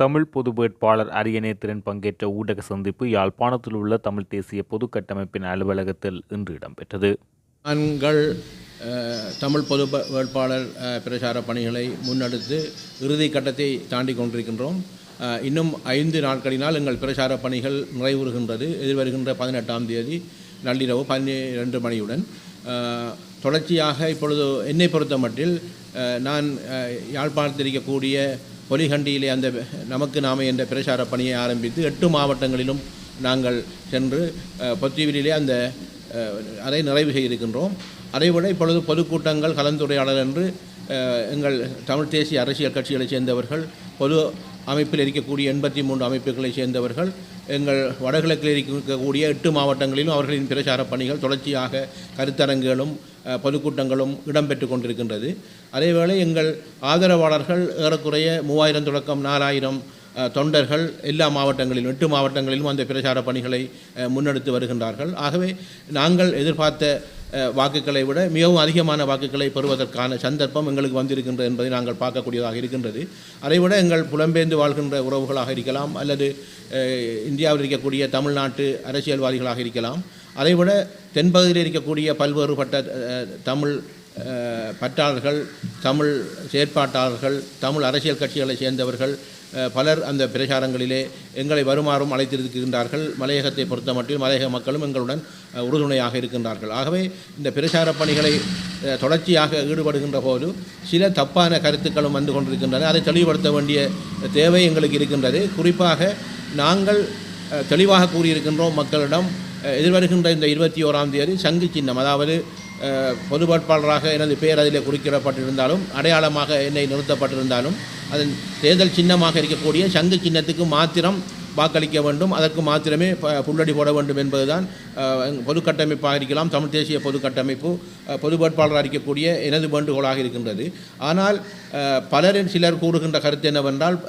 தமிழ் பொது வேட்பாளர் அரியநேத்திரன் பங்கேற்ற ஊடக சந்திப்பு யாழ்ப்பாணத்தில் உள்ள தமிழ் தேசிய பொது கட்டமைப்பின் அலுவலகத்தில் இன்று இடம்பெற்றது. நாங்கள் தமிழ் பொது வேட்பாளர் பிரச்சார பணிகளை முன்னெடுத்து இறுதி கட்டத்தை தாண்டி கொண்டிருக்கின்றோம். இன்னும் 5 நாட்களினால் எங்கள் பிரச்சார பணிகள் நிறைவுறுகின்றது. எதிர்வருகின்ற 18ஆம் தேதி நள்ளிரவு 12 மணியுடன் தொடர்ச்சியாக இப்பொழுது என்னை பொறுத்த மட்டில் நான் யாழ்ப்பாணத்தில் இருக்கக்கூடிய பொலிகண்டியிலே அந்த நமக்கு நாமே என்ற பிரச்சார பணியை ஆரம்பித்து 8 மாவட்டங்களிலும் நாங்கள் சென்று பொத்திவிலே அதை நிறைவு செய்திருக்கின்றோம். அதைவிட இப்பொழுது பொதுக்கூட்டங்கள் கலந்துரையாடல் என்று எங்கள் தமிழ் தேசிய அரசியல் கட்சிகளைச் சேர்ந்தவர்கள், பொது அமைப்பில் இருக்கக்கூடிய 83 அமைப்புகளைச் சேர்ந்தவர்கள், எங்கள் வடகிழக்கில் இருக்கக்கூடிய 8 மாவட்டங்களிலும் அவர்களின் பிரச்சார பணிகள் தொடர்ச்சியாக கருத்தரங்குகளும் பொதுக்கூட்டங்களும் இடம்பெற்று கொண்டிருக்கின்றது. அதேவேளை எங்கள் ஆதரவாளர்கள் ஏறக்குறைய 3000 தொடக்கம் 4000 தொண்டர்கள் எல்லா மாவட்டங்களிலும் 8 மாவட்டங்களிலும் அந்த பிரச்சார பணிகளை முன்னெடுத்து வருகின்றார்கள். ஆகவே நாங்கள் எதிர்பார்த்த வாக்குகளை விட மிகவும் அதிகமான வாக்குகளை பெறுவதற்கான சந்தர்ப்பம் எங்களுக்கு வந்திருக்கின்றது என்பதை நாங்கள் பார்க்கக்கூடியதாக இருக்கின்றது. அதைவிட எங்கள் புலம்பெயர்ந்து வாழ்கின்ற உறவுகளாக இருக்கலாம், அல்லது இந்தியாவில் இருக்கக்கூடிய தமிழ்நாட்டு அரசியல்வாதிகளாக இருக்கலாம், அதைவிட தென்பகுதியில் இருக்கக்கூடிய பல்வேறுபட்ட தமிழ் பற்றாளர்கள், தமிழ் செயற்பாட்டாளர்கள், தமிழ் அரசியல் கட்சிகளை சேர்ந்தவர்கள் பலர் அந்த பிரச்சாரங்களிலே எங்களை வருமாறும் அழைத்திருக்கின்றார்கள். மலையகத்தை பொறுத்த மட்டில் மலையக மக்களும் எங்களுடன் உறுதுணையாக இருக்கின்றார்கள். ஆகவே இந்த பிரச்சார பணிகளை தொடர்ச்சியாக ஈடுபடுகின்ற போது சில தப்பான கருத்துக்களும் வந்து கொண்டிருக்கின்றன. அதை தெளிவுபடுத்த வேண்டிய தேவை எங்களுக்கு இருக்கின்றது. குறிப்பாக நாங்கள் தெளிவாக கூறியிருக்கின்றோம் மக்களிடம், எதிர்வருகின்ற இந்த 21ஆம் தேதி சங்கு சின்னம், அதாவது பொது வேட்பாளராக எனது பெயர் அதில் குறிப்பிடப்பட்டிருந்தாலும், அடையாளமாக என்னை நிறுத்தப்பட்டிருந்தாலும், அதன் தேர்தல் சின்னமாக இருக்கக்கூடிய சங்கு சின்னத்துக்கு மாத்திரம் வாக்களிக்க வேண்டும், அதற்கு மாத்திரமே புள்ளடி போட வேண்டும் என்பதுதான் பொது கட்டமைப்பாக இருக்கலாம், தமிழ் தேசிய பொது கட்டமைப்பு பொது வேட்பாளராக இருக்கக்கூடிய எனது வேண்டுகோளாக இருக்கின்றது. ஆனால் சிலர் கூறுகின்ற கருத்து என்னவென்றால்,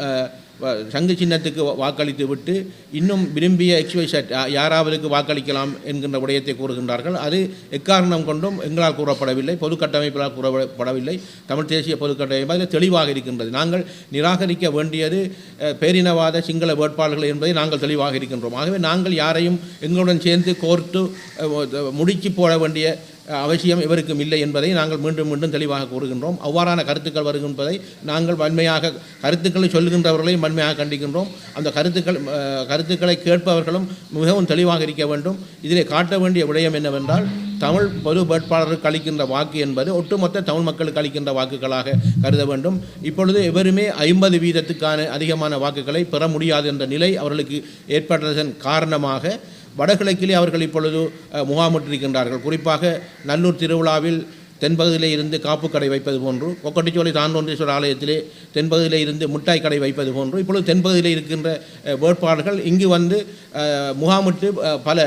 சங்கு சின்னத்துக்கு வாக்களித்து விட்டு இன்னும் விரும்பிய XYZ யாராவதுக்கு வாக்களிக்கலாம் என்கின்ற விடயத்தை கூறுகின்றார்கள். அது எக்காரணம் கொண்டும் எங்களால் கூறப்படவில்லை, பொது கட்டமைப்பால் கூறப்படவில்லை. தமிழ் தேசிய பொது கட்டமைப்பு அதில் தெளிவாக இருக்கின்றது. நாங்கள் நிராகரிக்க வேண்டியது பேரினவாத சிங்கள வேட்பாளர்கள் என்பதை நாங்கள் தெளிவாக இருக்கின்றோம். ஆகவே நாங்கள் யாரையும் எங்களுடன் சேர்ந்து கோர்த்து முடிச்சு போட வேண்டிய அவசியம் இவருக்கும் இல்லை என்பதை நாங்கள் மீண்டும் மீண்டும் தெளிவாக கூறுகின்றோம். அவ்வாறான கருத்துக்கள் வருகின்றதை நாங்கள் வன்மையாக கருத்துக்களை சொல்லுகின்றவர்களையும் வன்மையாக கண்டிக்கின்றோம். அந்த கருத்துக்களை கேட்பவர்களும் மிகவும் தெளிவாக இருக்க வேண்டும். இதிலே காட்ட வேண்டிய விடயம் என்னவென்றால், தமிழ் பொது வேட்பாளருக்கு அளிக்கின்ற வாக்கு என்பது ஒட்டுமொத்த தமிழ் மக்களுக்கு அளிக்கின்ற வாக்குகளாக கருத வேண்டும். இப்பொழுது எவருமே 50% அதிகமான வாக்குகளை பெற முடியாது என்ற நிலை அவர்களுக்கு ஏற்பட்டதன் காரணமாக வடகிழக்கிலே அவர்கள் இப்பொழுது முகாமிட்டிருக்கின்றார்கள். குறிப்பாக நல்லூர் திருவிழாவில் தென்பகுதியிலே இருந்து காப்பு கடை வைப்பது போன்று, கொக்கட்டிச்சோலை தாண்டோன்றீஸ்வரர் ஆலயத்திலே தென்பகுதியிலே இருந்து மிட்டாய் கடை வைப்பது போன்று இப்பொழுது தென்பகுதியிலே இருக்கின்ற வேட்பாளர்கள் இங்கு வந்து முகாமிட்டு பல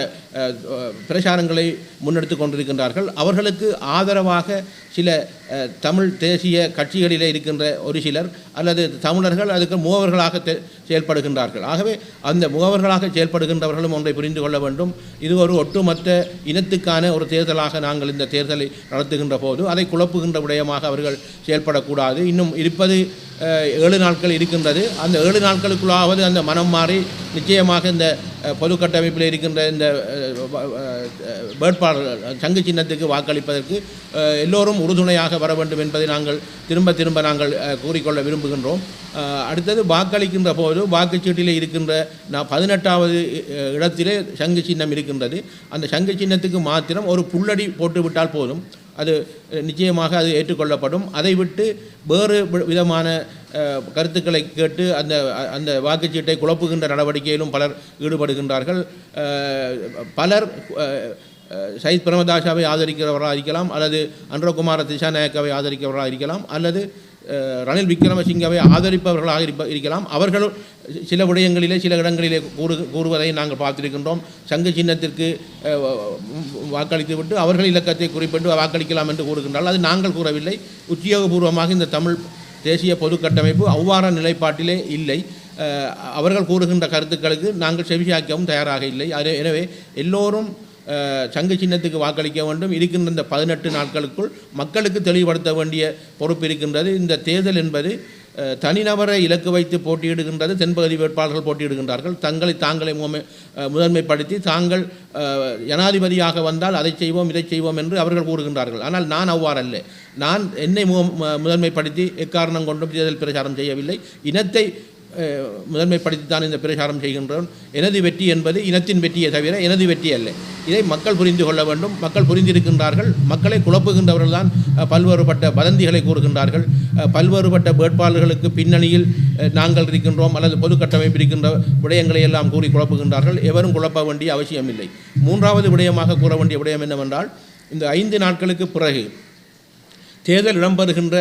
பிரச்சாரங்களை முன்னெடுத்து கொண்டிருக்கின்றார்கள். அவர்களுக்கு ஆதரவாக சில தமிழ் தேசிய கட்சிகளிலே இருக்கின்ற ஒரு சிலர் அல்லது தமிழர்கள் அதுக்கு முகவர்களாக செயல்படுகின்றார்கள். ஆகவே அந்த முகவர்களாக செயல்படுகின்றவர்களும் ஒன்றை புரிந்து கொள்ள வேண்டும். இது ஒரு ஒட்டுமொத்த இனத்துக்கான ஒரு தேர்தலாக நாங்கள் இந்த தேர்தலை நடத்துகின்ற போது அதை குழப்புகின்ற விடயமாக அவர்கள் செயல்படக்கூடாது. இன்னும் இருப்பது 7 நாட்கள் இருக்கின்றது. அந்த 7 நாட்களுக்குள்ளாவது அந்த மனம் மாறி நிச்சயமாக இந்த பொது கட்டமைப்பில் இருக்கின்ற இந்த வேட்பாளர் சங்கு சின்னத்துக்கு வாக்களிப்பதற்கு எல்லோரும் உறுதுணையாக வர வேண்டும் என்பதை நாங்கள் திரும்ப நாங்கள் கூறிக்கொள்ள விரும்புகின்றோம். அடுத்தது வாக்களிக்கின்ற போது வாக்குச்சீட்டிலே இருக்கின்ற 18வது இடத்திலே சங்கு சின்னம் இருக்கின்றது. அந்த சங்கு சின்னத்துக்கு மாத்திரம் ஒரு புள்ளடி போட்டுவிட்டால் போதும், அது நிச்சயமாக அது ஏற்றுக்கொள்ளப்படும். அதை விட்டு வேறு விதமான கருத்துக்களை கேட்டு அந்த வாக்குச்சீட்டை குழப்புகின்ற நடவடிக்கையிலும் பலர் ஈடுபடுகின்றார்கள். பலர் சயித் பிரேமதாசாவை ஆதரிக்கிறவர்களாக இருக்கலாம், அல்லது அன்றகுமார திசாநாயக்காவை ஆதரிக்கிறவர்களாக இருக்கலாம், அல்லது ரணில் விக்ரமசிங்கவை ஆதரிப்பவர்களாக இருக்கலாம். அவர்களும் சில விடயங்களிலே சில இடங்களிலே கூறுவதை நாங்கள் பார்த்திருக்கின்றோம். சங்கு சின்னத்திற்கு வாக்களித்து விட்டு அவர்கள் இலக்கத்தை குறிப்பிட்டு வாக்களிக்கலாம் என்று கூறுகின்றார்கள். அது நாங்கள் கூறவில்லை. உத்தியோகபூர்வமாக இந்த தமிழ் தேசிய பொது கட்டமைப்பு அவ்வாறான நிலைப்பாட்டிலே இல்லை. அவர்கள் கூறுகின்ற கருத்துக்களுக்கு நாங்கள் செவிசாய்க்கவும் தயாராக இல்லை. எனவே எல்லோரும் சங்கு சின்னத்துக்கு வாக்களிக்க வேண்டும். இருக்கின்ற இந்த 18 நாட்களுக்குள் மக்களுக்கு தெளிவுபடுத்த வேண்டிய பொறுப்பு இருக்கின்றது. இந்த தேர்தல் என்பது தனிநபரை இலக்கு வைத்து போட்டியிடுகின்றது. தென்பகுதி வேட்பாளர்கள் போட்டியிடுகின்றார்கள். தங்களை தாங்களே முதன்மைப்படுத்தி தாங்கள் ஜனாதிபதியாக வந்தால் அதை செய்வோம் இதை செய்வோம் என்று அவர்கள் கூறுகின்றார்கள். ஆனால் நான் அவ்வாறல்ல. நான் என்னை முதன்மைப்படுத்தி எக்காரணம் கொண்டும் தேர்தல் பிரச்சாரம் செய்யவில்லை. இனத்தை முதன்மைப்படுத்தித்தான் இந்த பிரச்சாரம் செய்கின்றோம். எனது வெற்றி என்பது இனத்தின் வெற்றியை தவிர எனது வெற்றி அல்ல. இதை மக்கள் புரிந்து கொள்ள வேண்டும். மக்கள் புரிந்திருக்கின்றார்கள். மக்களை குழப்புகின்றவர்கள் தான் பல்வேறுபட்ட வதந்திகளை கூறுகின்றார்கள். பல்வேறுபட்ட வேட்பாளர்களுக்கு பின்னணியில் நாங்கள் இருக்கின்றோம் அல்லது பொது கட்டமைப்பு இருக்கின்ற விடயங்களை எல்லாம் கூறி குழப்புகின்றார்கள். எவரும் குழப்ப வேண்டிய அவசியமில்லை. மூன்றாவது விடயமாக கூற வேண்டிய விடயம் என்னவென்றால், இந்த 5 நாட்களுக்கு பிறகு தேர்தல் இடம்பெறுகின்ற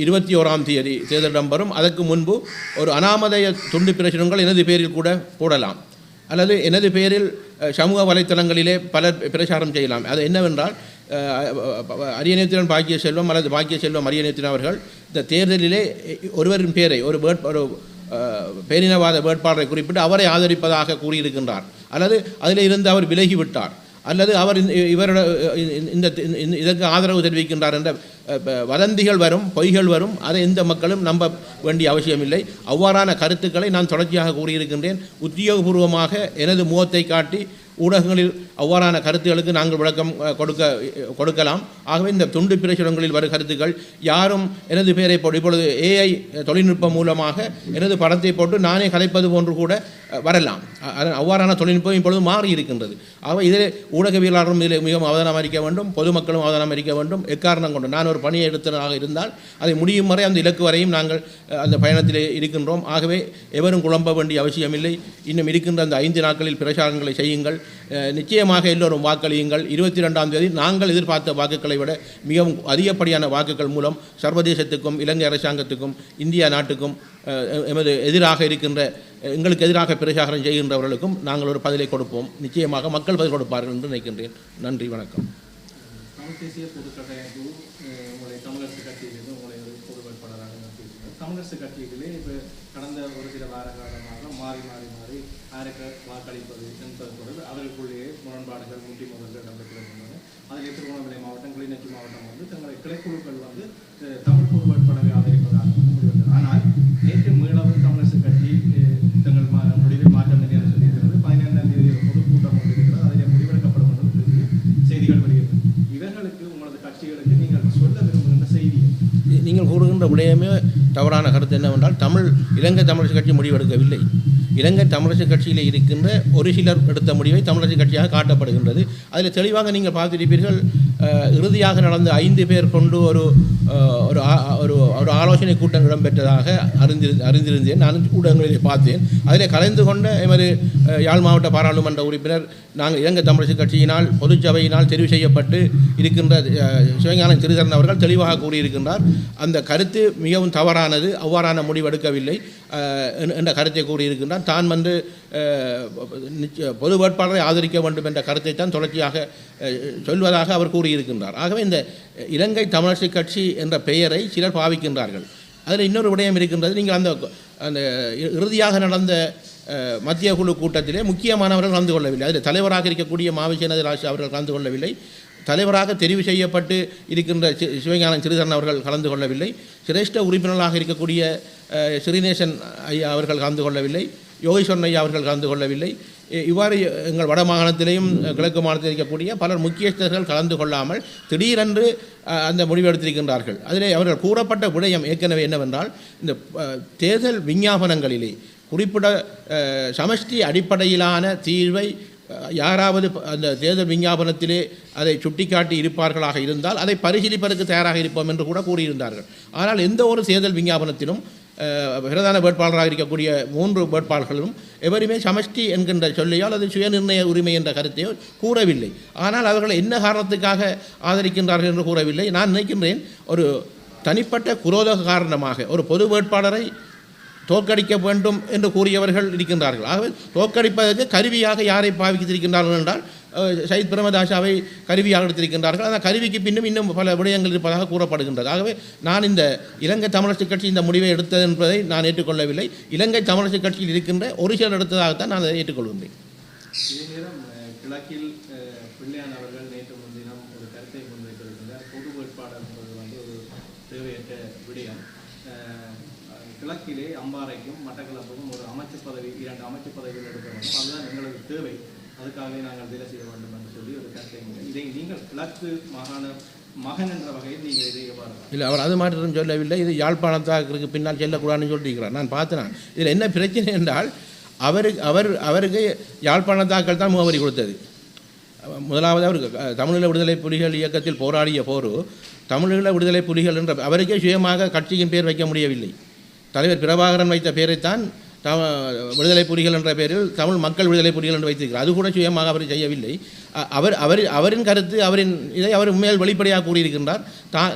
21ஆம் தேதி தேர்தல் இடம்பெறும். அதற்கு முன்பு ஒரு அனாமதய துண்டு பிரசுரங்கள் எனது பேரில் கூட போடலாம், அல்லது எனது பேரில் சமூக வலைத்தளங்களிலே பலர் பிரச்சாரம் செய்யலாம். அது என்னவென்றால், அரியநேத்திரன் பாக்கிய செல்வம் அல்லது பாக்கிய செல்வம் அரியநேத்திரன் அவர்கள் இந்த தேர்தலிலே ஒருவரின் பேரை ஒரு பேரினவாத வேட்பாளரை குறிப்பிட்டு அவரை ஆதரிப்பதாக கூறியிருக்கின்றார், அல்லது அதில் இருந்து அவர் விலகிவிட்டார், அல்லது அவர் இதற்கு ஆதரவு தெரிவிக்கின்றார் என்ற வதந்திகள் வரும், பொய்கள் வரும். அதை எந்த மக்களும் நம்ப வேண்டிய அவசியமில்லை. அவ்வாறான கருத்துக்களை நான் தொடர்ச்சியாக கூறியிருக்கின்றேன். உத்தியோகபூர்வமாக எனது முகத்தை காட்டி ஊடகங்களில் அவ்வாறான கருத்துக்களுக்கு நாங்கள் விளக்கம் கொடுக்கலாம். ஆகவே இந்த துண்டு பிரசுரங்களில் வரும் கருத்துக்கள் யாரும் எனது பெயரை போட்டு, இப்பொழுது AI தொழில்நுட்பம் மூலமாக எனது படத்தை போட்டு நானே கதைப்பது போன்று கூட வரலாம். அவ்வாறான தொழில்நுட்பம் இப்பொழுது மாறி இருக்கின்றது. ஆகவே இதில் ஊடகவியலாளரும் இதில் மிகவும் அவதானம் அளிக்க வேண்டும், பொதுமக்களும் அவதானம் அளிக்க வேண்டும். எக்காரணம் கொண்டு நான் ஒரு பணியை எடுத்ததாக இருந்தால் அதை முடியும் வரை அந்த இலக்கு வரையும் நாங்கள் அந்த பயணத்தில் இருக்கின்றோம். ஆகவே எவரும் குழம்ப வேண்டிய அவசியமில்லை. இன்னும் இருக்கின்ற அந்த 5 நாட்களில் பிரச்சாரங்களை செய்யுங்கள். நிச்சயமாக எல்லோரும் வாக்களியுங்கள். 22ஆம் தேதி நாங்கள் எதிர்பார்த்த வாக்குகளை விட மிகவும் அதிகப்படியான வாக்குகள் மூலம் சர்வதேசத்துக்கும் இலங்கை அரசாங்கத்துக்கும் இந்தியா நாட்டுக்கும் எமது எதிராக இருக்கின்ற எங்களுக்கு எதிராக பிரச்சாரம் செய்கின்றவர்களுக்கும் நாங்கள் ஒரு பதிலை கொடுப்போம். நிச்சயமாக மக்கள் பதில் கொடுப்பார்கள் என்று நினைக்கின்றேன். நன்றி, வணக்கம். தமிழ் தேசிய பொது கட்டமைப்பு உங்களை தமிழரசு கட்சியிலிருந்து உங்களை ஒரு பொது வேட்பாளராக நடத்தியிருக்கிறது. தமிழரசு கட்சிகளே இப்போ கடந்த ஒரு சில வார காலமாக மாறி மாறி மாறி யாருக்கு வாக்களிப்பது என்பது பொழுது அவர்களுக்குள்ளேயே முரண்பாடுகள் முட்டி முதல்கள் இடம்பெற்றிருக்கின்றன. அதில் திருவண்ணாமலை மாவட்டம், கிளிநொச்சி மாவட்டம் தங்களை கிளைக்குழுக்கள் தமிழ் பொது வேட்பாளரை ஆதரிப்பதாக முடிவெடுத்தது. ஆனால் நேற்று மீளவும் தமிழரசு கட்சி தங்கள் முடிவை மாற்றம் என சொல்லியிருக்கிறது. 15ஆம் தேதி பொதுக்கூட்டம் கொண்டிருக்கிறது. அதில் முடிவெடுக்கப்படும் என்று செய்திகள் வருகிறது. இவர்களுக்கு உங்களது கட்சிகளுக்கு நீங்கள் சொல்ல விரும்புகின்ற செய்தி? நீங்கள் கூறுகின்ற விடயமே தவறான கருத்து என்னவென்றால், இலங்கை தமிழரசு கட்சி முடிவெடுக்கவில்லை. இலங்கை தமிழரசு கட்சியில் இருக்கின்ற ஒரு சிலர் எடுத்த முடிவை தமிழரசு கட்சியாக காட்டப்படுகின்றது. அதில் தெளிவாக நீங்கள் பார்த்திருப்பீர்கள். இறுதியாக நடந்த 5 பேர் கொண்டு ஒரு ஒரு ஆலோசனை கூட்டம் இடம்பெற்றதாக அறிந்திருந்தேன். நான் ஊடகங்களில் பார்த்தேன். அதில் கலந்து கொண்ட எமது யாழ் மாவட்ட பாராளுமன்ற உறுப்பினர் நாங்கள் இலங்கை தமிழரசு கட்சியினால் பொதுச்சபையினால் தெரிவு செய்யப்பட்டு இருக்கின்ற சிவஞானம் சிறிதரன் அவர்கள் தெளிவாக கூறியிருக்கின்றார். அந்த கருத்து மிகவும் தவறானது, அவ்வாறான முடிவெடுக்கவில்லை என்ற கருத்தை கூறியிருக்கின்றார். தான் பொது வேட்பாளரை ஆதரிக்க வேண்டும் என்ற கருத்தை தான் தொடர்ச்சியாக சொல்வதாக அவர் கூறியிருக்கின்றார். ஆகவே இந்த இலங்கை தமிழரசு கட்சி என்ற பெயரை சிலர் பாவிக்கின்றார்கள். அதில் இன்னொரு விடயம் இருக்கின்றது. நீங்கள் அந்த இறுதியாக நடந்த மத்திய குழு கூட்டத்திலே முக்கியமானவர்கள் கலந்து கொள்ளவில்லை. அதில் தலைவராக இருக்கக்கூடிய மாவிசேனது ராஜ் அவர்கள் கலந்து கொள்ளவில்லை. தலைவராக தெரிவு செய்யப்பட்டு இருக்கின்ற சிவஞானம் சிறிதரன் அவர்கள் கலந்து கொள்ளவில்லை. சிரேஷ்ட உறுப்பினர்களாக இருக்கக்கூடிய ஸ்ரீநேசன் ஐயா அவர்கள் கலந்து கொள்ளவில்லை. யோகேஸ்வரன் ஐயா அவர்கள் கலந்து கொள்ளவில்லை. இவ்வாறு எங்கள் வட மாகாணத்திலேயும் கிழக்கு மாநிலத்தில் இருக்கக்கூடிய பலர் முக்கியஸ்தர்கள் கலந்து கொள்ளாமல் திடீரென்று அந்த முடிவு எடுத்திருக்கின்றார்கள். அதிலே அவர்கள் கூறப்பட்ட விடயம் ஏற்கனவே என்னவென்றால், இந்த தேர்தல் விஞ்ஞாபனங்களிலே குறிப்பிட சமஷ்டி அடிப்படையிலான தீர்வை யாராவது அந்த தேர்தல் விஞ்ஞாபனத்திலே அதை சுட்டிக்காட்டி இருப்பார்களாக இருந்தால் அதை பரிசீலிப்பதற்கு தயாராக இருப்போம் என்று கூட கூறியிருந்தார்கள். ஆனால் எந்த ஒரு தேர்தல் விஞ்ஞாபனத்திலும் பிரதான வேட்பாளராக இருக்கக்கூடிய 3 வேட்பாளர்களும் எவருமே சமஷ்டி என்கின்ற சொல்லையோ அல்லது சுயநிர்ணய உரிமை என்ற கருத்தையோ கூறவில்லை. ஆனால் அவர்கள் என்ன காரணத்துக்காக ஆதரிக்கின்றார்கள் என்று கூறவில்லை. நான் நினைக்கின்றேன், ஒரு தனிப்பட்ட குரோத காரணமாக ஒரு பொது வேட்பாளரை தோற்கடிக்க வேண்டும் என்று கூறியவர்கள் இருக்கின்றார்கள். ஆகவே தோற்கடிப்பதற்கு கருவியாக யாரை பாவித்திருக்கின்றார்கள் என்றால் சயித் பிரேமதாசாவை கருவியாக எடுத்திருக்கின்றார்கள். அந்த கருவிக்கு பின்னும் இன்னும் பல விடயங்கள் இருப்பதாக கூறப்படுகின்றது. ஆகவே நான் இந்த இலங்கை தமிழரசு கட்சி இந்த முடிவை எடுத்தது என்பதை நான் ஏற்றுக்கொள்ளவில்லை. இலங்கை தமிழரசு கட்சியில் இருக்கின்ற ஒரு சிலர் எடுத்ததாகத்தான் நான் அதை ஏற்றுக்கொள்கின்றேன். இதே நேரம் கிழக்கில் பிள்ளையான் அவர்கள் நேற்று முன்தினம் ஒரு கருத்தை முன்வைத்திருக்கின்றார். பொது வேட்பாளர் என்பது ஒரு தேவையற்ற விடயம். கிழக்கிலே அம்பாறைக்கும் மட்டக்களப்புக்கும் ஒரு அமைச்சு பதவி 2 அமைச்சு பதவிகள் எடுக்க வேண்டும், அதுதான் எங்களுக்கு தேவை, அதுக்காகவே நாங்கள் வேலை செய்ய வேண்டும் என்று சொல்லி ஒரு கருத்தை இதை நீங்கள் கிழக்கு மாகாண மகன் என்ற வகையில் நீங்கள் இதை எவ்வாறு? இல்லை, அவர் அது மாற்றம் சொல்லவில்லை. இது யாழ்ப்பாணத்தாக்கு பின்னால் செல்லக்கூடாதுன்னு சொல்லியிருக்கிறார். நான் பார்த்தேன். இதில் என்ன பிரச்சனை என்றால் அவருக்கு யாழ்ப்பாணத்தாக்கள் தான் முகவரி கொடுத்தது. முதலாவது அவருக்கு தமிழீழ விடுதலை புலிகள் இயக்கத்தில் போராடிய போரு தமிழீழ விடுதலை புலிகள் என்ற அவருக்கே சுயமாக கட்சியின் பேர் வைக்க முடியவில்லை. தலைவர் பிரபாகரன் வைத்த பேரைத்தான் விடுதலை புலிகள் என்ற பெயரில் தமிழ் மக்கள் விடுதலை புலிகள் என்று வைத்திருக்கிறார். அது கூட சுயமாக அவர் செய்யவில்லை. அவரின் கருத்து இதை அவர் உண்மையில் வெளிப்படையாக கூறியிருக்கின்றார்.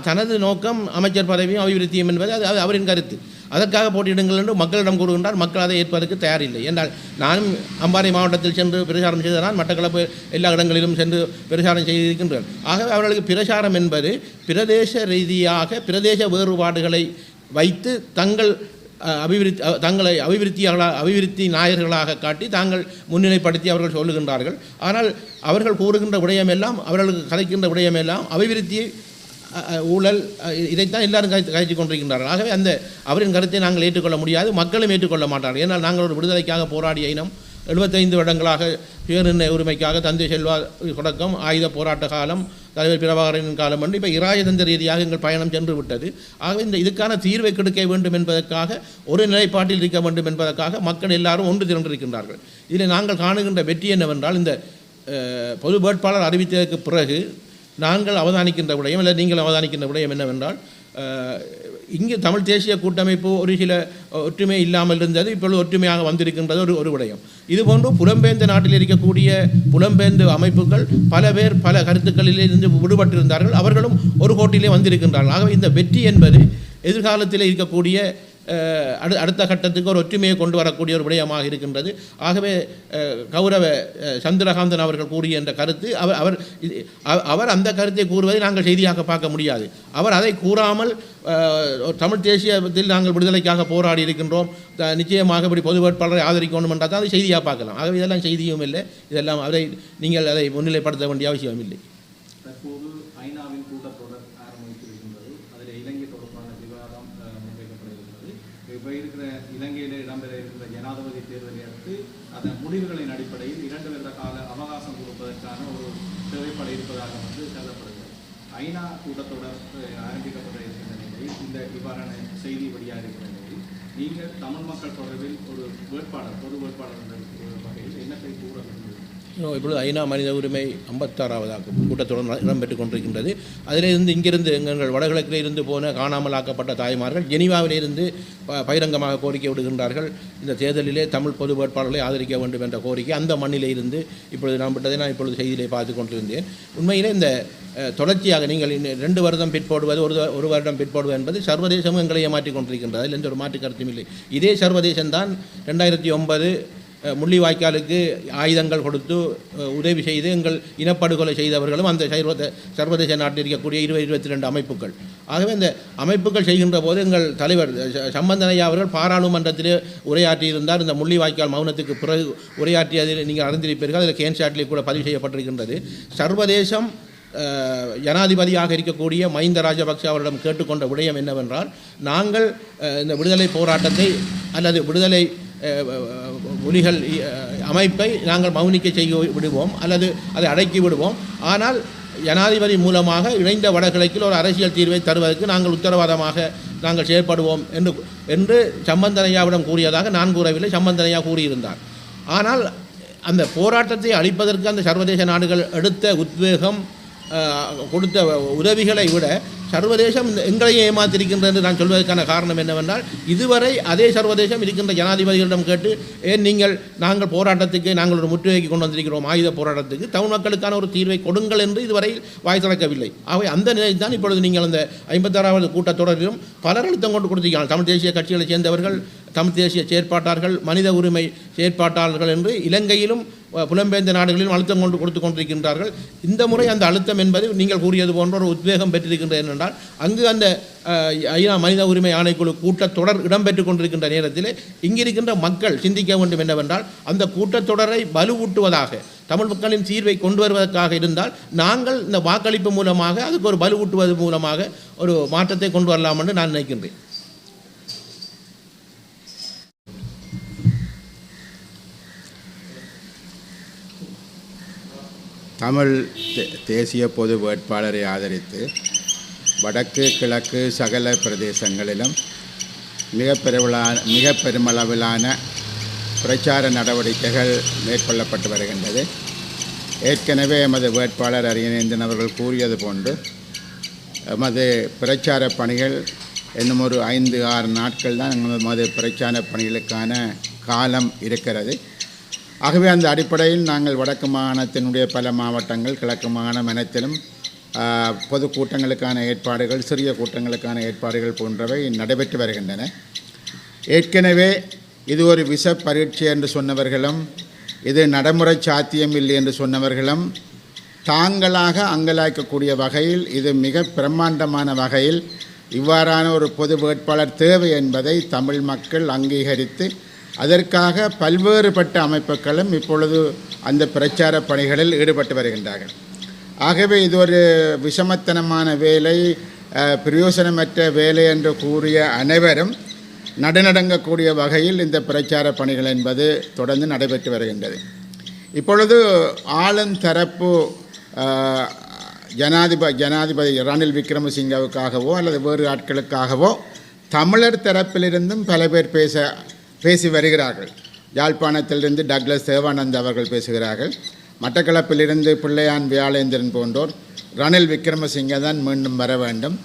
தனது நோக்கம் அமைச்சர் பதவியும் அபிவிருத்தியும் என்பது அது அவரின் கருத்து. அதற்காக போட்டியிடுங்கள் என்று மக்களிடம் கூறுகின்றார். மக்கள் அதை ஏற்பதற்கு தயாரில்லை. என்றால் நானும் அம்பாறை மாவட்டத்தில் சென்று பிரச்சாரம் செய்ததான், மட்டக்களப்பு எல்லா இடங்களிலும் சென்று பிரச்சாரம் செய்திருக்கின்றனர். ஆகவே அவர்களுக்கு பிரச்சாரம் என்பது பிரதேச ரீதியாக பிரதேச வேறுபாடுகளை வைத்து தங்களை அபிவிருத்தி நாயர்களாக காட்டி தாங்கள் முன்னிலைப்படுத்தி அவர்கள் சொல்லுகின்றார்கள். ஆனால் அவர்கள் கூறுகின்ற விடயமெல்லாம், அவர்களுக்கு கதைக்கின்ற விடயமெல்லாம் அபிவிருத்தியை ஊழல், இதைத்தான் எல்லாரும் கதைத்து கொண்டிருக்கின்றார்கள். ஆகவே அவரின் கருத்தை நாங்கள் ஏற்றுக்கொள்ள முடியாது, மக்களும் ஏற்றுக்கொள்ள மாட்டார்கள். ஏன்னால் நாங்கள் ஒரு விடுதலைக்காக போராடிய இனம் 75 வருடங்களாக சுயநிர்ணய உரிமைக்காக தந்தை செல்வா தொடக்கம் ஆயுத போராட்ட காலம், தலைவர் பிரபாகரனின் காலம் என்று இப்போ இராஜதந்திர ரீதியாக எங்கள் பயணம் சென்று விட்டது. ஆகவே இதுக்கான தீர்வை கிடைக்க வேண்டும் என்பதற்காக, ஒரு நிலைப்பாட்டில் இருக்க வேண்டும் என்பதற்காக மக்கள் எல்லாரும் ஒன்று திரண்டிருக்கின்றார்கள். இதில் நாங்கள் காணுகின்ற வெற்றி என்னவென்றால், இந்த பொது வேட்பாளர் அறிவித்ததற்கு பிறகு நாங்கள் அவதானிக்கின்ற விடயம், இல்லை நீங்கள் அவதானிக்கின்ற விடயம் என்னவென்றால், இங்கு தமிழ் தேசிய கூட்டமைப்பு ஒரு சில ஒற்றுமை இல்லாமல் இருந்தது, இப்பொழுது ஒற்றுமையாக வந்திருக்கின்றது ஒரு விடயம். இதுபோன்று புலம்பெயர்ந்த நாட்டில் இருக்கக்கூடிய புலம்பெயர்ந்த அமைப்புகள் பல பேர் பல கருத்துக்களிலே இருந்து விடுபட்டிருந்தார்கள், அவர்களும் ஒரு கோட்டிலே வந்திருக்கின்றார்கள். ஆகவே இந்த வெற்றி என்பது எதிர்காலத்தில் இருக்கக்கூடிய அடுத்த கட்டத்துக்கு ஒரு ஒற்றுமையை கொண்டு வரக்கூடிய ஒரு விடயமாக இருக்கின்றது. ஆகவே கௌரவ சந்திரகாந்தன் அவர்கள் கூறிய என்ற கருத்து, அவர் அந்த கருத்தை கூறுவதை நாங்கள் செய்தியாக பார்க்க முடியாது. அவர் அதை கூறாமல் தமிழ் தேசியத்தில் நாங்கள் விடுதலைக்காக போராடி இருக்கின்றோம், நிச்சயமாக இப்படி பொது வேட்பாளரை ஆதரிக்கணும் என்றால் தான் அதை செய்தியாக பார்க்கலாம். ஆகவே இதெல்லாம் செய்தியும் இல்லை, இதெல்லாம் நீங்கள் அதை முன்னிலைப்படுத்த வேண்டிய அவசியம் இல்லை. தற்போது ஐநாவின் கூட்டத்தொடர் ஆரம்பித்திருக்கின்றது. அதில் இலங்கை தொடர்பான விவாதம் முன்வைக்கப்படுகிறது. இப்போ இருக்கிற இலங்கையில் இடம்பெற இருக்கிற ஜனாதிபதி தேர்தலை அடுத்து அதன் முடிவுகளின் அடிப்படையில் 2 வருட கால அவகாசம் கொடுப்பதற்கான ஒரு தேவைப்பட இருப்பதாக கருதப்படுகிறது. ஐநா கூட்டத்தொடர் ஆரம்பிக்கப்பட இருக்கின்ற நிலையில் இந்த இவ்வாறான செய்தி வழியாக இருக்கிற நிலையில் நீங்கள் தமிழ் மக்கள் தொடர்பில் ஒரு வேட்பாளர், பொது வேட்பாளர் என்ற வகையில் என்னத்தை கூற வேண்டும்? இப்பொழுது ஐநா மனித உரிமை 56வது கூட்டத்தொடர் இடம்பெற்றுக் கொண்டிருக்கின்றது. அதிலிருந்து இங்கிருந்து எங்கள் வடகிழக்கில் இருந்து போன காணாமலாக்கப்பட்ட தாய்மார்கள் ஜெனீவாவிலிருந்து பகிரங்கமாக கோரிக்கை விடுகின்றார்கள். இந்த தேர்தலிலே தமிழ் பொது வேட்பாளர்களை ஆதரிக்க வேண்டும் என்ற கோரிக்கை அந்த மண்ணிலே இருந்து இப்பொழுது நான் விட்டதை நான் இப்பொழுது செய்தியிலே பார்த்து கொண்டிருந்தேன். உண்மையிலே இந்த தொடர்ச்சியாக நீங்கள் 2 வருடம் பிற்போடுவது, ஒரு வருடம் பிற்போடுவது என்பது சர்வதேசமும் எங்களை ஏமாற்றிக் கொண்டிருக்கின்றது. அதில் எந்த ஒரு மாற்று கருத்தும் இல்லை. இதே சர்வதேசம்தான் 2009 முள்ளிவாய்க்காலுக்கு ஆயுதங்கள் கொடுத்து உதவி செய்து எங்கள் இனப்படுகொலை செய்தவர்களும் அந்த சர்வதேச நாட்டில் இருக்கக்கூடிய 22 அமைப்புகள். ஆகவே இந்த அமைப்புகள் செய்கின்ற போது எங்கள் தலைவர் சம்பந்தனையா அவர்கள் பாராளுமன்றத்திலே உரையாற்றியிருந்தார். இந்த முள்ளிவாய்க்கால் மௌனத்துக்கு பிறகு உரையாற்றியதில் நீங்கள் அறிந்திருப்பீர்கள். அதில் கேன்சாட்டிலே கூட பதிவு செய்யப்பட்டிருக்கின்றது. சர்வதேசம் ஜனாதிபதியாக இருக்கக்கூடிய மஹிந்த ராஜபக்ஷ அவரிடம் கேட்டுக்கொண்ட விடயம் என்னவென்றால், நாங்கள் இந்த விடுதலை போராட்டத்தை அல்லது விடுதலை புலிகள் அமைப்பை நாங்கள் மௌனிக்க செய்ய விடுவோம் அல்லது அதை அடக்கி விடுவோம், ஆனால் ஜனாதிபதி மூலமாக இணைந்த வடகிழக்கில் ஒரு அரசியல் தீர்வை தருவதற்கு நாங்கள் உத்தரவாதமாக நாங்கள் செயல்படுவோம் என்று சம்பந்தனையாவிடம் கூறியதாக நான் கூறவில்லை, சம்பந்தனையா கூறியிருந்தார். ஆனால் அந்த போராட்டத்தை அழிப்பதற்கு அந்த சர்வதேச நாடுகள் எடுத்த உத்வேகம், கொடுத்த உதவிகளை விட சர்வதேசம் எங்களையே ஏமாத்திருக்கின்றது என்று நான் சொல்வதற்கான காரணம் என்னவென்றால், இதுவரை அதே சர்வதேசம் இருக்கின்ற ஜனாதிபதிகளிடம் கேட்டு, ஏன் நாங்கள் போராட்டத்துக்கு நாங்கள் ஒரு முற்றுகைக்கு கொண்டு வந்திருக்கிறோம், ஆயுத போராட்டத்துக்கு தமிழ் மக்களுக்கான ஒரு தீர்வை கொடுங்கள் என்று இதுவரை வாய் திறக்கவில்லை. ஆகவே அந்த நிலையில் தான் இப்பொழுது நீங்கள் அந்த 56வது கூட்டத்தொடரிலும் பலர் அழுத்தம் கொண்டு கொடுத்திருக்கிறார்கள். தமிழ் தேசிய கட்சிகளை சேர்ந்தவர்கள், தமிழ் தேசிய செயற்பாட்டாளர்கள், மனித உரிமை செயற்பாட்டாளர்கள் என்று இலங்கையிலும் புலம்பெயர்ந்த நாடுகளிலும் அழுத்தம் கொடுத்து கொண்டிருக்கின்றார்கள். இந்த முறை அந்த அழுத்தம் என்பது நீங்கள் கூறியது போன்ற ஒரு உத்வேகம் பெற்றிருக்கின்றது என்றால், அங்கு அந்த ஐநா மனித உரிமை ஆணைக்குழு கூட்டத்தொடர் இடம்பெற்றுக் கொண்டிருக்கின்ற நேரத்தில் இங்கிருக்கின்ற மக்கள் சிந்திக்க வேண்டும் என்னவென்றால், அந்த கூட்டத்தொடரை வலுவூட்டுவதாக, தமிழ் மக்களின் தீர்வை கொண்டு வருவதற்காக இருந்தால் நாங்கள் இந்த வாக்களிப்பு மூலமாக அதுக்கு ஒரு வலுவூட்டுவது மூலமாக ஒரு மாற்றத்தை கொண்டு வரலாம் என்று நான் நினைக்கின்றேன். தமிழ் தேசிய பொது வேட்பாளரை ஆதரித்து வடக்கு கிழக்கு சகல பிரதேசங்களிலும் மிக பெருமளவிலான பிரச்சார நடவடிக்கைகள் மேற்கொள்ளப்பட்டு வருகின்றது. ஏற்கனவே எமது வேட்பாளர் அரியநேந்திரன் அவர்கள் கூறியது போன்று எமது பிரச்சார பணிகள் இன்னும் ஒரு 5-6 நாட்கள் தான் எமது பிரச்சார பணிகளுக்கான காலம் இருக்கிறது. ஆகவே அந்த அடிப்படையில் நாங்கள் வடக்கு மாகாணத்தினுடைய பல மாவட்டங்கள், கிழக்கு மாகாணம் அனைத்திலும் பொது கூட்டங்களுக்கான ஏற்பாடுகள், சிறிய கூட்டங்களுக்கான ஏற்பாடுகள் போன்றவை நடைபெற்று வருகின்றன. ஏற்கனவே இது ஒரு விஷ பரீட்சை என்று சொன்னவர்களும், இது நடைமுறை சாத்தியம் இல்லை என்று சொன்னவர்களும் தாங்களாக அங்கலாய்க்கக்கூடிய வகையில் இது மிக பிரம்மாண்டமான வகையில் இவ்வாறான ஒரு பொது வேட்பாளர் தேவை என்பதை தமிழ் மக்கள் அங்கீகரித்து அதற்காக பல்வேறுபட்ட அமைப்புகளும் இப்பொழுது அந்த பிரச்சார பணிகளில் ஈடுபட்டு வருகின்றார்கள். ஆகவே இது ஒரு விஷமத்தனமான வேலை, பிரயோசனமற்ற வேலை என்று கூறிய அனைவரும் நடுநடங்கக்கூடிய வகையில் இந்த பிரச்சார பணிகள் என்பது தொடர்ந்து நடைபெற்று வருகின்றது. இப்பொழுது ஆளும் தரப்பு ஜனாதிபதி ரணில் விக்ரமசிங்கவுக்காகவோ அல்லது வேறு ஆட்களுக்காகவோ தமிழர் தரப்பிலிருந்தும் பல பேர் பேசி வருகிறார்கள். யாழ்ப்பாணத்திலிருந்து டக்ளஸ் தேவானந்த் அவர்கள் பேசுகிறார்கள். மட்டக்களப்பிலிருந்து பிள்ளையான் வியாழேந்திரன் போன்றோர் ரணில் விக்ரமசிங்க தான் மீண்டும் வர வேண்டும்,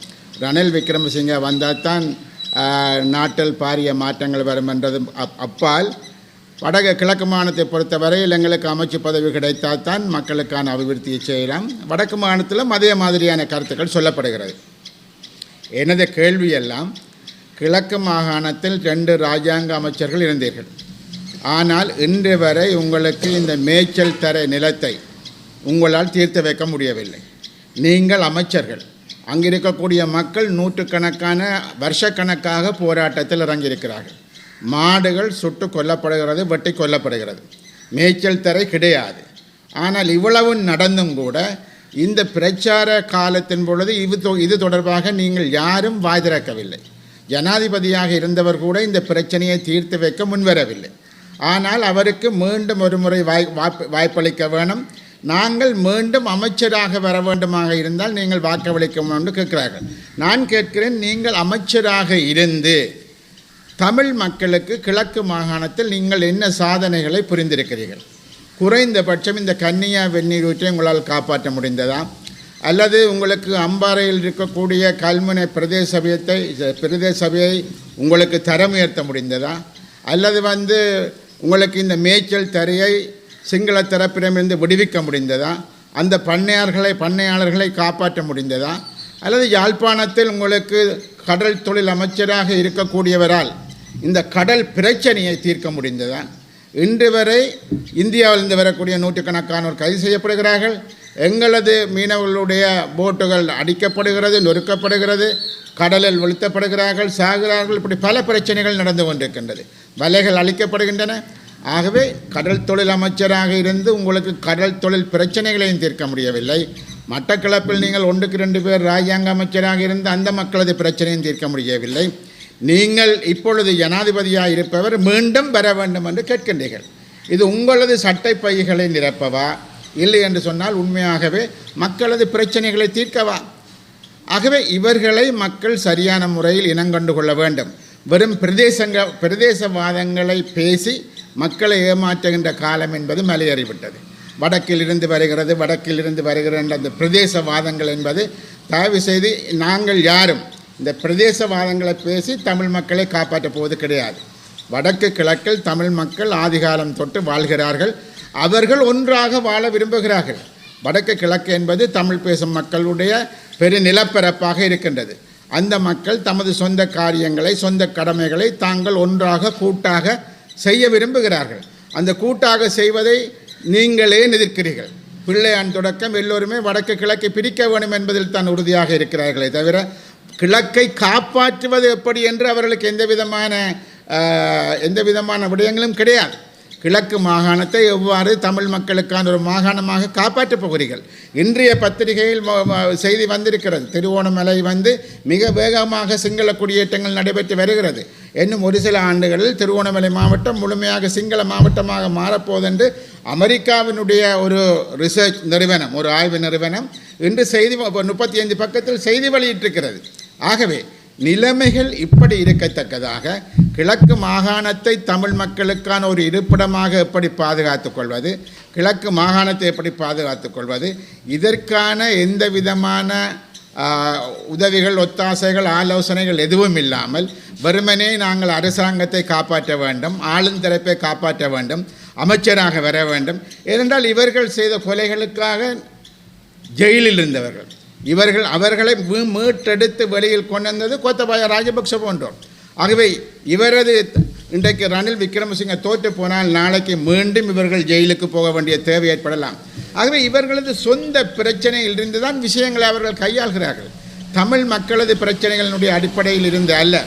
ரணில் விக்ரமசிங்க வந்தால் தான் நாட்டில் பாரிய மாற்றங்கள் வரும் என்றது அப்பால் கிழக்கு மாகாணத்தை பொறுத்தவரையில் எங்களுக்கு அமைச்சு பதவி கிடைத்தால் தான் மக்களுக்கான அபிவிருத்தியை செய்யலாம். வடக்கு மாகாணத்திலும் அதே மாதிரியான கருத்துக்கள் சொல்லப்படுகிறது. எனது கேள்வியெல்லாம், கிழக்கு மாகாணத்தில் 2 இராஜாங்க அமைச்சர்கள் இருந்தீர்கள். ஆனால் இன்று வரை உங்களுக்கு இந்த மேய்ச்சல் தர நிலத்தை உங்களால் தீர்த்து வைக்க முடியவில்லை. நீங்கள் அமைச்சர்கள், அங்கே இருக்கக்கூடிய மக்கள் நூற்றுக்கணக்கான வருஷக்கணக்காக போராட்டத்தில் இறங்கியிருக்கிறார்கள். மாடுகள் சுட்டு கொல்லப்படுகிறது, வெட்டி கொல்லப்படுகிறது, மேய்ச்சல் தரை கிடையாது. ஆனால் இவ்வளவு நடந்தும் கூட இந்த பிரச்சார காலத்தின் பொழுது இது தொடர்பாக நீங்கள் யாரும் வாய் திறக்கவில்லை. ஜனாதிபதியாக இருந்தவர் கூட இந்த பிரச்சனையை தீர்த்து வைக்க முன்வரவில்லை. ஆனால் அவருக்கு மீண்டும் ஒரு முறை வாய்ப்பளிக்க வேணும், நாங்கள் மீண்டும் அமைச்சராக வர வேண்டுமாக இருந்தால் நீங்கள் வாக்களிக்க வேண்டும் என்று கேட்கிறார்கள். நான் கேட்கிறேன், நீங்கள் அமைச்சராக இருந்து தமிழ் மக்களுக்கு கிழக்கு மாகாணத்தில் நீங்கள் என்ன சாதனைகளை புரிந்திருக்கிறீர்கள்? குறைந்தபட்சம் இந்த கன்னியா வெந்நீர் ஊற்றை உங்களால் காப்பாற்ற முடிந்ததா? அல்லது உங்களுக்கு அம்பாறையில் இருக்கக்கூடிய கல்முனை பிரதேச சபையை உங்களுக்கு தரம் உயர்த்த முடிந்ததா? அல்லது உங்களுக்கு இந்த மேய்ச்சல் தரையை சிங்கள தரப்பிடமிருந்து விடுவிக்க முடிந்ததா? அந்த பண்ணையாளர்களை காப்பாற்ற முடிந்ததா? அல்லது யாழ்ப்பாணத்தில் உங்களுக்கு கடல் தொழில் அமைச்சராக இருக்கக்கூடியவரால் இந்த கடல் பிரச்சனையை தீர்க்க முடிந்ததா? இன்று வரை இந்தியாவிலிருந்து வரக்கூடிய நூற்றுக்கணக்கானோர் கைது செய்யப்படுகிறார்கள். எங்களது மீனவர்களுடைய போட்டுகள் அடிக்கப்படுகிறது, நொறுக்கப்படுகிறது, கடலில் வீழ்த்தப்படுகிறார்கள், சாகிறார்கள். இப்படி பல பிரச்சனைகள் நடந்து கொண்டிருக்கின்றது. வலைகள் அழிக்கப்படுகின்றன. ஆகவே கடல் தொழில் அமைச்சராக இருந்து உங்களுக்கு கடல் தொழில் பிரச்சனைகளையும் தீர்க்க முடியவில்லை. மட்டக்களப்பில் நீங்கள் 1-2 பேர் இராஜாங்க அமைச்சராக இருந்து அந்த மக்களது பிரச்சனையும் தீர்க்க முடியவில்லை. நீங்கள் இப்பொழுது ஜனாதிபதியாக இருப்பவர் மீண்டும் வர வேண்டும் என்று கேட்கின்றீர்கள். இது உங்களது சட்டை பைகளை நிரப்பவா, இல்லை என்று சொன்னால் உண்மையாகவே மக்களது பிரச்சனைகளை தீர்க்கவா? ஆகவே இவர்களை மக்கள் சரியான முறையில் இனங்கண்டு கொள்ள வேண்டும். வெறும் பிரதேசவாதங்களை பேசி மக்களை ஏமாற்றுகின்ற காலம் என்பது மலையேறிவிட்டது. வடக்கிலிருந்து வருகிற அந்த பிரதேசவாதங்கள் என்பது தயவு செய்து நாங்கள் யாரும் இந்த பிரதேசவாதங்களை பேசி தமிழ் மக்களை காப்பாற்றப் போவது கிடையாது. வடக்கு கிழக்கில் தமிழ் மக்கள் ஆதிகாலம் தொட்டு வாழ்கிறார்கள். அவர்கள் ஒன்றாக வாழ விரும்புகிறார்கள். வடக்கு கிழக்கு என்பது தமிழ் பேசும் மக்களுடைய பெரு நிலப்பரப்பாக இருக்கின்றது. அந்த மக்கள் தமது சொந்த காரியங்களை, சொந்த கடமைகளை தாங்கள் ஒன்றாக கூட்டாக செய்ய விரும்புகிறார்கள். அந்த கூட்டாக செய்வதை நீங்களே எதிர்க்கிறீர்கள். பிள்ளையான் தொடக்கம் எல்லோருமே வடக்கு கிழக்கை பிரிக்க வேண்டும் என்பதில் தான் உறுதியாக இருக்கிறார்களே தவிர கிழக்கை காப்பாற்றுவது எப்படி என்று அவர்களுக்கு எந்த விதமான விடயங்களும் கிடையாது. கிழக்கு மாகாணத்தை எவ்வாறு தமிழ் மக்களுக்கான ஒரு மாகாணமாக காப்பாற்றப் போகிறீர்கள்? இன்றைய பத்திரிகையில் செய்தி வந்திருக்கிறது, திருவோணமலை மிக வேகமாக சிங்கள குடியேற்றங்கள் நடைபெற்று வருகிறது. இன்னும் ஒரு சில ஆண்டுகளில் திருவோணமலை மாவட்டம் முழுமையாக சிங்கள மாவட்டமாக மாறப்போவதென்று அமெரிக்காவினுடைய ஒரு ரிசர்ச் நிறுவனம், ஒரு ஆய்வு நிறுவனம் இன்று செய்தி 35 பக்கத்தில் செய்தி வெளியிட்டிருக்கிறது. ஆகவே நிலைமைகள் இப்படி இருக்கத்தக்கதாக கிழக்கு மாகாணத்தை தமிழ் மக்களுக்கான ஒரு இருப்பிடமாக எப்படி பாதுகாத்துக் கொள்வது, கிழக்கு மாகாணத்தை எப்படி பாதுகாத்துக் கொள்வது, இதற்கான எந்த விதமான உதவிகள், ஒத்தாசைகள், ஆலோசனைகள் எதுவும் இல்லாமல் வெறுமனே நாங்கள் அரசாங்கத்தை காப்பாற்ற வேண்டும், ஆளும் தரப்பை காப்பாற்ற வேண்டும், அமைச்சராக வர வேண்டும். ஏனென்றால் இவர்கள் செய்த கொலைகளுக்காக ஜெயிலில் இருந்தவர்கள், அவர்களை மீட்டெடுத்து வெளியில் கொண்டு வந்தது கோத்தபாய ராஜபக்ஷ போன்றோர். ஆகவே இவரது இன்றைக்கு ரணில் விக்ரமசிங்க தோற்று போனால் நாளைக்கு மீண்டும் இவர்கள் ஜெயிலுக்கு போக வேண்டிய தேவை ஏற்படலாம். ஆகவே இவர்களது சொந்த பிரச்சனையில் இருந்து தான் விஷயங்களை அவர்கள் கையாள்கிறார்கள், தமிழ் மக்களது பிரச்சனைகளினுடைய அடிப்படையில் இருந்து அல்ல.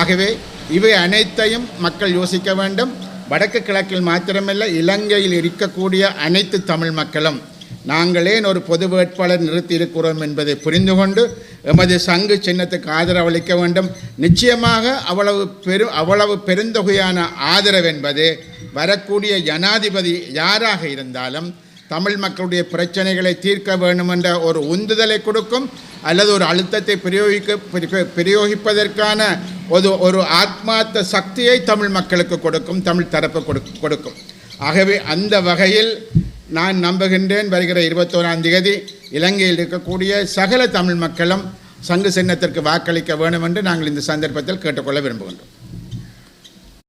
ஆகவே இவை அனைத்தையும் மக்கள் யோசிக்க வேண்டும். வடக்கு கிழக்கில் மாத்திரமல்ல, இலங்கையில் இருக்கக்கூடிய அனைத்து தமிழ் மக்களும் நாங்களே ஒரு பொது வேட்பாளர் நிறுத்தி இருக்கிறோம் என்பதை புரிந்து கொண்டு எமது சங்கு சின்னத்துக்கு ஆதரவு அளிக்க வேண்டும். நிச்சயமாக அவ்வளவு பெருந்தொகையான ஆதரவு என்பது வரக்கூடிய ஜனாதிபதி யாராக இருந்தாலும் தமிழ் மக்களுடைய பிரச்சனைகளை தீர்க்க வேண்டும் என்ற ஒரு உந்துதலை கொடுக்கும், அல்லது ஒரு அழுத்தத்தை பிரயோகிப்பதற்கான ஒரு ஆத்மார்த்த சக்தியை தமிழ் மக்களுக்கு கொடுக்கும், தமிழ் தரப்பு கொடுக்கும். ஆகவே அந்த வகையில் நான் நம்புகின்றேன், வருகிற 21ஆம் தேதி இலங்கையில் இருக்கக்கூடிய சகல தமிழ் மக்களும் சங்கு சின்னத்திற்கு வாக்களிக்க வேண்டும் என்று நாங்கள் இந்த சந்தர்ப்பத்தில் கேட்டுக்கொள்ள விரும்புகின்றோம்.